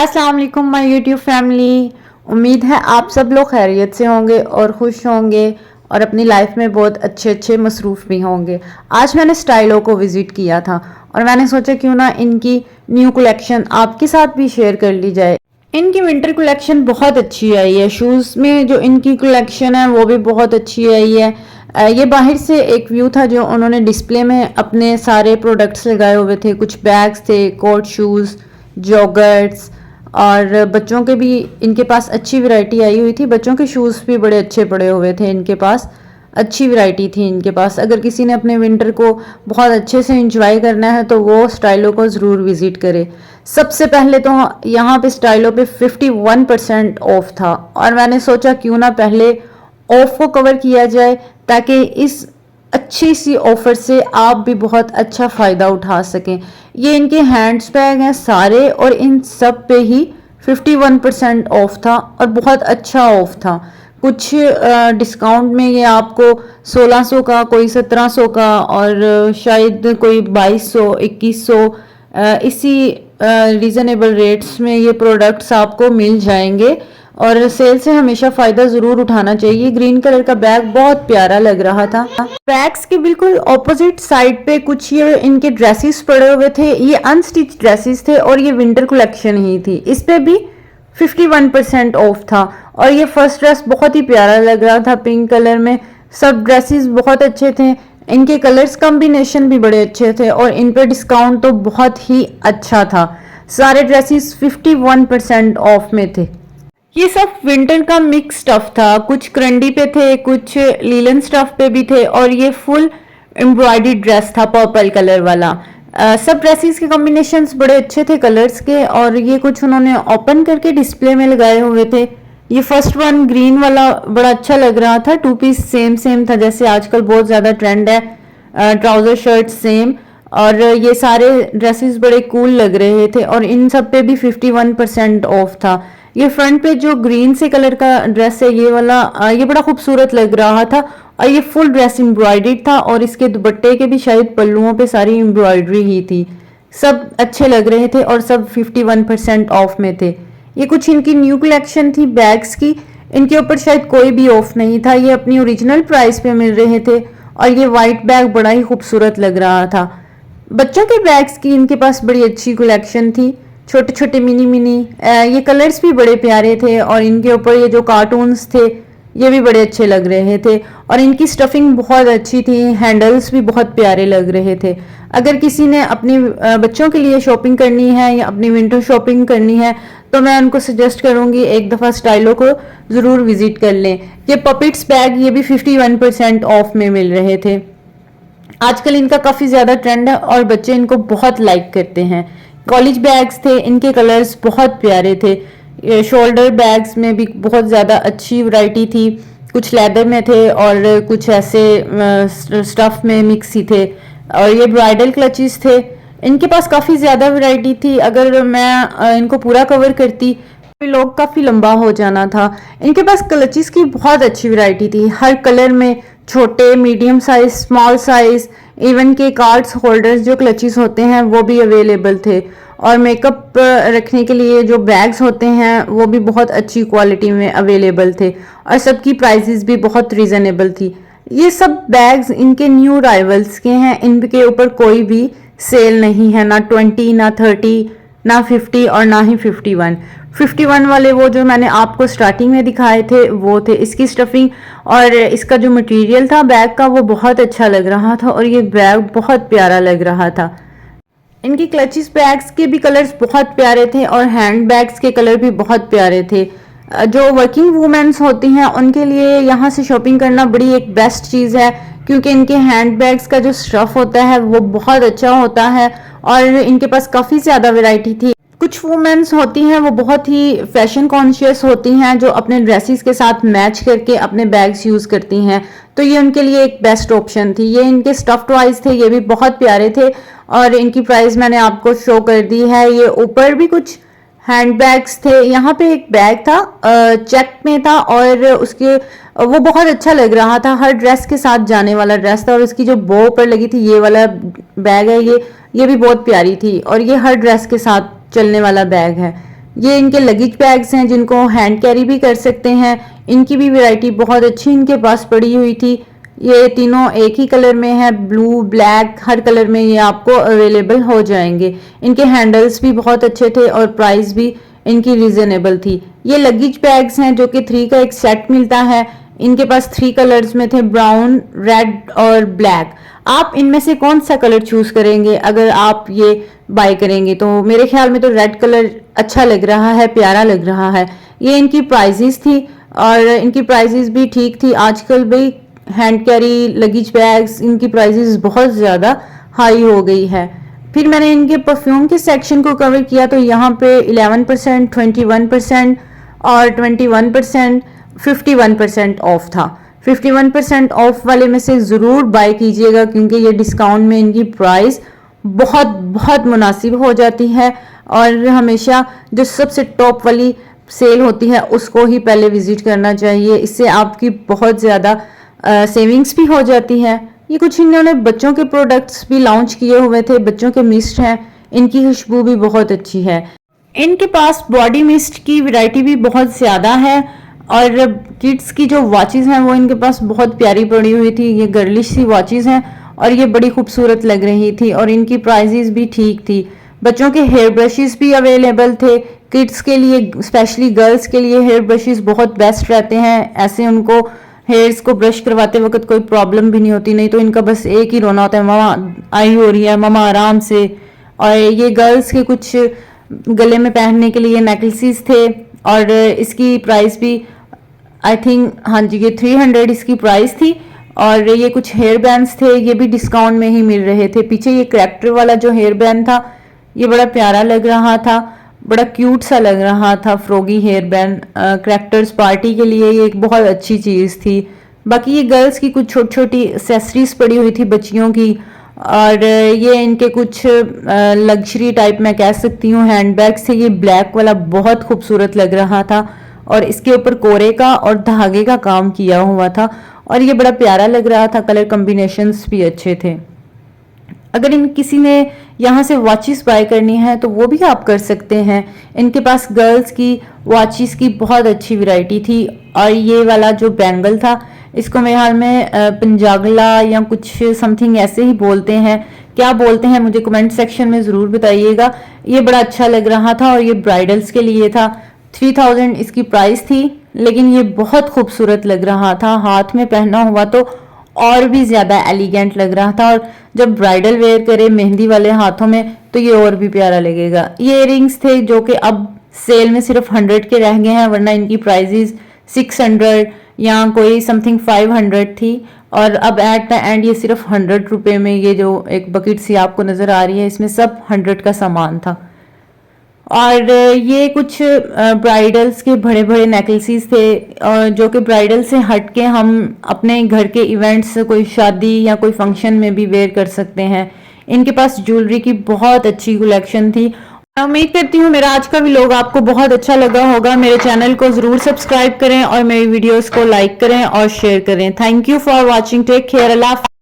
अस्सलाम वालेकुम my YouTube family. उम्मीद है आप सब लोग खैरियत से होंगे और खुश होंगे और अपनी लाइफ में बहुत अच्छे अच्छे मसरूफ़ भी होंगे। आज मैंने स्टाइलो को विज़िट किया था और मैंने सोचा क्यों ना इनकी न्यू कलेक्शन आपके साथ भी शेयर कर ली जाए। इनकी विंटर कलेक्शन बहुत अच्छी आई है। शूज़ में जो इनकी कलेक्शन है वो भी बहुत अच्छी आई है। ये बाहर से एक व्यू था जो उन्होंने डिस्प्ले में अपने सारे प्रोडक्ट्स लगाए हुए थे। कुछ बैग्स थे, कोट शूज़, जॉगर्स और बच्चों के भी इनके पास अच्छी वैरायटी आई हुई थी। बच्चों के शूज़ भी बड़े अच्छे पड़े हुए थे इनके पास, अच्छी वैरायटी थी इनके पास। अगर किसी ने अपने विंटर को बहुत अच्छे से एंजॉय करना है तो वो स्टाइलो को ज़रूर विज़िट करे। सबसे पहले तो यहाँ पे स्टाइलो पे 51% ऑफ था और मैंने सोचा क्यों ना पहले ऑफ को कवर किया जाए ताकि इस अच्छी सी ऑफर से आप भी बहुत अच्छा फ़ायदा उठा सकें। ये इनके हैंड्स बैग हैं सारे और इन सब पे ही 51% ऑफ था और बहुत अच्छा ऑफ था। कुछ डिस्काउंट में ये आपको 1600 का, कोई 1700 का और शायद कोई 2200, 2100 इसी रीज़नेबल रेट्स में ये प्रोडक्ट्स आपको मिल जाएंगे और सेल से हमेशा फ़ायदा ज़रूर उठाना चाहिए। ग्रीन कलर का बैग बहुत प्यारा लग रहा था। बैग्स के बिल्कुल ऑपोजिट साइड पे कुछ ये इनके ड्रेसेस पड़े हुए थे। ये अनस्टिच ड्रेसेस थे और ये विंटर कलेक्शन ही थी। इस पे भी 51% ऑफ था और ये फर्स्ट ड्रेस बहुत ही प्यारा लग रहा था पिंक कलर में। सब ड्रेसेस बहुत अच्छे थे, इनके कलर्स कॉम्बिनेशन भी बड़े अच्छे थे और इन पर डिस्काउंट तो बहुत ही अच्छा था। सारे ड्रेसेस 51% ऑफ में थे। ये सब विंटर का मिक्स स्टफ था, कुछ क्रंडी पे थे, कुछ लीलन स्टफ पे भी थे और ये फुल एम्ब्रॉयडरी ड्रेस था पर्पल कलर वाला। सब ड्रेसेस के कॉम्बिनेशंस बड़े अच्छे थे कलर्स के और ये कुछ उन्होंने ओपन करके डिस्प्ले में लगाए हुए थे। ये फर्स्ट वन ग्रीन वाला बड़ा अच्छा लग रहा था। 2 पीस सेम सेम था, जैसे आजकल बहुत ज़्यादा ट्रेंड है ट्राउज़र शर्ट सेम। और ये सारे ड्रेसेस बड़े कूल लग रहे थे और इन सब पे भी 51% ऑफ था। ये फ्रंट पे जो ग्रीन से कलर का ड्रेस है ये वाला, ये बड़ा खूबसूरत लग रहा था और ये फुल ड्रेस एम्ब्रॉयडर्ड था और इसके दुपट्टे के भी शायद पल्लुओं पे सारी एम्ब्रॉयडरी ही थी। सब अच्छे लग रहे थे और सब 51% ऑफ में थे। ये कुछ इनकी न्यू कलेक्शन थी बैग्स की, इनके ऊपर शायद कोई भी ऑफ नहीं था, ये अपनी ओरिजिनल प्राइस पे मिल रहे थे और ये वाइट बैग बड़ा ही खूबसूरत लग रहा था। बच्चों के बैग्स की इनके पास बड़ी अच्छी कलेक्शन थी, छोटे छोटे मिनी मिनी। ये कलर्स भी बड़े प्यारे थे और इनके ऊपर ये जो कार्टून्स थे ये भी बड़े अच्छे लग रहे थे और इनकी स्टफिंग बहुत अच्छी थी, हैंडल्स भी बहुत प्यारे लग रहे थे। अगर किसी ने अपने बच्चों के लिए शॉपिंग करनी है या अपनी विंटर शॉपिंग करनी है तो मैं उनको सजेस्ट करूंगी एक दफ़ा स्टाइलो को ज़रूर विजिट कर लें। ये पपिट्स बैग ये भी 51% ऑफ में मिल रहे थे। आजकल इनका काफ़ी ज़्यादा ट्रेंड है और बच्चे इनको बहुत लाइक करते हैं। कॉलेज बैग्स थे, इनके कलर्स बहुत प्यारे थे। शोल्डर बैग्स में भी बहुत ज़्यादा अच्छी वैरायटी थी, कुछ लेदर में थे और कुछ ऐसे स्टफ में मिक्स ही थे। और ये ब्राइडल क्लचेस थे, इनके पास काफ़ी ज़्यादा वैरायटी थी। अगर मैं इनको पूरा कवर करती लोग काफ़ी लंबा हो जाना था। इनके पास क्लचेस की बहुत अच्छी वैरायटी थी, हर कलर में, छोटे, medium size, small size, even के कार्ड्स होल्डर्स जो क्लचेस होते हैं वो भी अवेलेबल थे। और मेकअप रखने के लिए जो बैग्स होते हैं वो भी बहुत अच्छी क्वालिटी में अवेलेबल थे और सबकी प्राइसेस भी बहुत रीज़नेबल थी। ये सब बैग्स इनके न्यू राइवल्स के हैं, इनके ऊपर कोई भी सेल नहीं है, ना 20, ना 30, ना 50 और ना ही 51 वाले वो जो मैंने आपको स्टार्टिंग में दिखाए थे वो थे। इसकी स्टफिंग और इसका जो मटेरियल था बैग का वो बहुत अच्छा लग रहा था और ये बैग बहुत प्यारा लग रहा था। इनकी क्लचेस बैग्स के भी कलर्स बहुत प्यारे थे और हैंड बैग्स के कलर भी बहुत प्यारे थे। जो वर्किंग वुमेन्स होती हैं उनके लिए यहाँ से शॉपिंग करना बड़ी एक बेस्ट चीज़ है क्योंकि इनके हैंड बैग्स का जो स्टफ होता है वो बहुत अच्छा होता है और इनके पास काफ़ी ज़्यादा वैरायटी थी। कुछ वुमेन्स होती हैं वो बहुत ही फैशन कॉन्शियस होती हैं जो अपने ड्रेसेस के साथ मैच करके अपने बैग्स यूज़ करती हैं, तो ये उनके लिए एक बेस्ट ऑप्शन थी। ये इनके स्टफ टॉयज थे, ये भी बहुत प्यारे थे और इनकी प्राइस मैंने आपको शो कर दी है। ये ऊपर भी कुछ हैंड बैग्स थे, यहाँ पे एक बैग था चेक में था और उसके वो बहुत अच्छा लग रहा था, हर ड्रेस के साथ जाने वाला ड्रेस था और इसकी जो बो पर लगी थी ये वाला बैग है, ये भी बहुत प्यारी थी और ये हर ड्रेस के साथ चलने वाला बैग है। ये इनके लगेज बैग्स हैं जिनको हैंड कैरी भी कर सकते हैं। इनकी भी वैरायटी बहुत अच्छी इनके पास पड़ी हुई थी। ये तीनों एक ही कलर में है, ब्लू ब्लैक हर कलर में ये आपको अवेलेबल हो जाएंगे। इनके हैंडल्स भी बहुत अच्छे थे और प्राइस भी इनकी रीजनेबल थी। ये लगेज बैग्स हैं जो कि 3 का एक सेट मिलता है। इनके पास 3 कलर्स में थे, ब्राउन, रेड और ब्लैक। आप इनमें से कौन सा कलर चूज करेंगे अगर आप ये बाय करेंगे? तो मेरे ख्याल में तो रेड कलर अच्छा लग रहा है, प्यारा लग रहा है। ये इनकी प्राइजेस थी और इनकी प्राइजेस भी ठीक थी। आजकल भी हैंड कैरी लगेज बैग्स इनकी प्राइजेस बहुत ज़्यादा हाई हो गई है। फिर मैंने इनके परफ्यूम के सेक्शन को कवर किया तो यहाँ पे 11%, 21% और 21%, 51% ऑफ था। 51% ऑफ वाले में से ज़रूर बाय कीजिएगा क्योंकि ये डिस्काउंट में इनकी प्राइस बहुत बहुत मुनासिब हो जाती है। और हमेशा जो सबसे टॉप वाली सेल होती है उसको ही पहले विजिट करना चाहिए। इससे आपकी बहुत ज़्यादा सेविंग्स भी हो जाती है। ये कुछ इन्होंने बच्चों के प्रोडक्ट्स भी लॉन्च किए हुए थे। बच्चों के मिस्ट हैं, इनकी खुशबू भी बहुत अच्छी है। इनके पास बॉडी मिस्ट की वैरायटी भी बहुत ज़्यादा है और किड्स की जो वॉचेस हैं वो इनके पास बहुत प्यारी पड़ी हुई थी। ये गर्लिश सी वॉचेस हैं और ये बड़ी खूबसूरत लग रही थी और इनकी प्राइजेस भी ठीक थी। बच्चों के हेयर ब्रशेस भी अवेलेबल थे। किड्स के लिए, स्पेशली गर्ल्स के लिए हेयर ब्रशेस बहुत बेस्ट रहते हैं। ऐसे उनको हेयर्स को ब्रश करवाते वक्त कोई प्रॉब्लम भी नहीं होती। नहीं तो इनका बस एक ही रोना होता है, मामा आई हो रही है, मामा आराम से। और ये गर्ल्स के कुछ गले में पहनने के लिए नेकलेसेस थे और इसकी प्राइस भी आई थिंक, हाँ जी, ये 300 इसकी प्राइस थी। और ये कुछ हेयर बैंड्स थे, ये भी डिस्काउंट में ही मिल रहे थे। पीछे ये करैक्टर वाला जो हेयर बैंड था ये बड़ा प्यारा लग रहा था, बड़ा क्यूट सा लग रहा था। Froggy hair band characters party के लिए ये एक बहुत अच्छी चीज़ थी। बाकी ये गर्ल्स की कुछ छोटी छोटी एक्सेसरीज पड़ी हुई थी बच्चियों की। और ये इनके कुछ लग्जरी टाइप मैं कह सकती हूँ हैंड बैग्स थे। ये ब्लैक वाला बहुत खूबसूरत लग रहा था और इसके ऊपर कोरे का और धागे का काम किया हुआ था और ये बड़ा प्यारा लग रहा था। कलर कॉम्बिनेशंस भी अच्छे थे। अगर इन किसी ने यहाँ से वॉचेस बाय करनी है तो वो भी आप कर सकते हैं। इनके पास गर्ल्स की वॉचेस की बहुत अच्छी वैरायटी थी। और ये वाला जो बैंगल था इसको मेरे हाल में पंजागला या कुछ समथिंग ऐसे ही बोलते हैं। क्या बोलते हैं मुझे कमेंट सेक्शन में ज़रूर बताइएगा। ये बड़ा अच्छा लग रहा था और ये ब्राइडल्स के लिए था। 3000 इसकी प्राइस थी लेकिन ये बहुत खूबसूरत लग रहा था। हाथ में पहना हुआ तो और भी ज़्यादा एलिगेंट लग रहा था और जब ब्राइडल वेयर करे मेहंदी वाले हाथों में तो ये और भी प्यारा लगेगा। ये इयरिंग्स थे जो कि अब सेल में सिर्फ 100 के रह गए हैं, वरना इनकी प्राइजेस 600 या कोई समथिंग 500 थी और अब एट द एंड ये सिर्फ 100 रुपये में ये जो एक बकेट सी आपको नज़र आ रही है इसमें सब 100 का सामान था। और ये कुछ ब्राइडल्स के बड़े बड़े नेकलेसेस थे जो कि ब्राइडल से हट के हम अपने घर के इवेंट्स, कोई शादी या कोई फंक्शन में भी वेयर कर सकते हैं। इनके पास ज्वेलरी की बहुत अच्छी कलेक्शन थी। उम्मीद करती हूँ मेरा आज का व्लॉग आपको बहुत अच्छा लगा होगा। मेरे चैनल को ज़रूर सब्सक्राइब करें और मेरी वीडियोस को लाइक करें और शेयर करें। Thank you for watching. Take care. Allah.